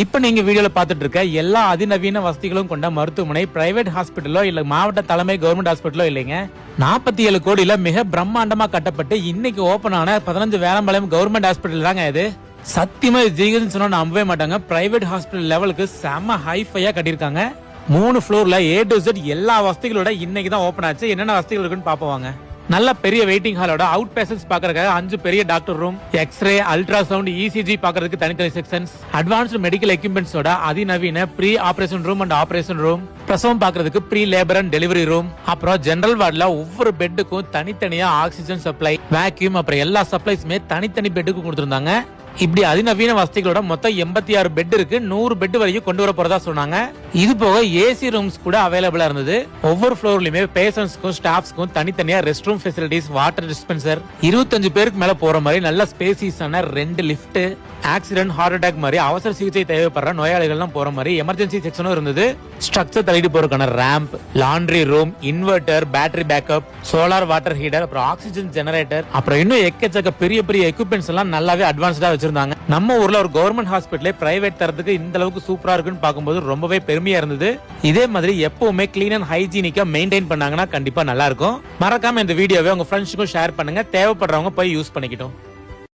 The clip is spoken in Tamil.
இப்ப நீங்க வீடியோல பாத்துட்டு இருக்க எல்லா அதிநவீன வசதிகளும் கொண்ட மருத்துவமனை பிரைவேட் ஹாஸ்பிட்டலோ இல்ல மாவட்ட தலைமை கவர்மெண்ட் ஹாஸ்பிட்டலோ இல்லைங்க. 47 கோடியில மிக பிரம்மாண்டமா கட்டப்பட்டு இன்னைக்கு ஓபன் ஆன 15 வேலம்பாளையம் கவர்மெண்ட் ஹாஸ்பிட்டல் தாங்க இது. சத்தியமா ஜிஹெச்னு சொன்னா நம்பவே மாட்டாங்க. பிரைவேட் ஹாஸ்பிட்டல் லெவலுக்கு செம ஹைஃபையா கட்டியிருக்காங்க. 3 ஃப்ளோர்ல A to Z எல்லா வசதிகளோட இன்னைக்கு தான் ஓபன் ஆச்சு. என்னென்ன வசதிகள் இருக்குன்னு பாப்போம். நல்ல பெரிய வெயிட்டிங் ஹாலோட அவுட் பேஷன்ஸ் பாக்குறதுக்காக 5 பெரிய doctor room, x ray, ultrasound, ECG பாக்குறதுக்கு தனித்தனி செக்ஷன்ஸ், அட்வான்ஸ்டு மெடிக்கல் எக்யூப்மெண்ட்ஸோட அதிநவீன pre operation room and operation room, பிரசவம் பாக்குறதுக்கு pre labour and delivery room, அப்புறம் ஜெனரல் வார்டுல ஒவ்வொரு பெட்டுக்கும் தனித்தனியா ஆக்சிஜன் சப்ளை, வேக்யூம், அப்புறம் எல்லா சப்ளைஸுமே தனித்தனி பெட்டுக்கு கொடுத்திருந்தாங்க. இப்படி அதிநவீன வசதிகளோட மொத்தம் 86 பெட் இருக்கு. 100 பெட் வரைக்கும் கொண்டு வர போறதா சொன்னாங்க. இது போக ஏசி ரூம்ஸ் கூட அவைலபிளா இருந்தது. ஒவ்வொரு ஃப்ளோர்லயுமே பேஷண்ட்ஸ்க்கும் ஸ்டாஃப்ஸ்க்கும் தனித்தனியா rest room facilities, water dispenser, 25 பேருக்கு மேல போற மாதிரி நல்ல ஸ்பேசியஸான 2 லிஃப்ட், ஆக்சிடென்ட், ஹார்ட் அட்டாக் மாதிரி அவசர சிகிச்சை தேவைப்படுற நோயாளிகள்லாம் போற மாதிரி எமர்ஜென்சி செக்ஷனும் இருந்தது. ஸ்ட்ரக்சர் தள்ளிட்டு போறதுக்கான ramp, laundry room, inverter, battery backup, solar water heater, அப்புறம் ஆக்சிஜன் ஜெனரேட்டர், அப்புறம் இன்னும் எக்கச்சக்க பெரிய பெரிய எக்யூப்மெண்ட்ஸ் எல்லாம் நல்லாவே அட்வான்ஸ்டா வச்சிருந்தாங்க. நம்ம ஊர்ல ஒரு கவர்மெண்ட் ஹாஸ்பிட்டலே பிரைவேட் தரத்துக்கு இந்த அளவுக்கு சூப்பரா இருக்குன்னு பார்க்கும்போது ரொம்பவே பெருமையா இருந்தது. இதே மாதிரி எப்பவுமே கிளீன் அண்ட் ஹைஜீனிக்கா மெயின்டைன் பண்ணாங்கன்னா கண்டிப்பா நல்லா இருக்கும். மறக்காம இந்த வீடியோவை உங்க ஃப்ரெண்ட்ஸுக்கும் ஷேர் பண்ணுங்க. தேவைப்படுறவங்க போய் யூஸ் பண்ணிக்கிட்டோம்.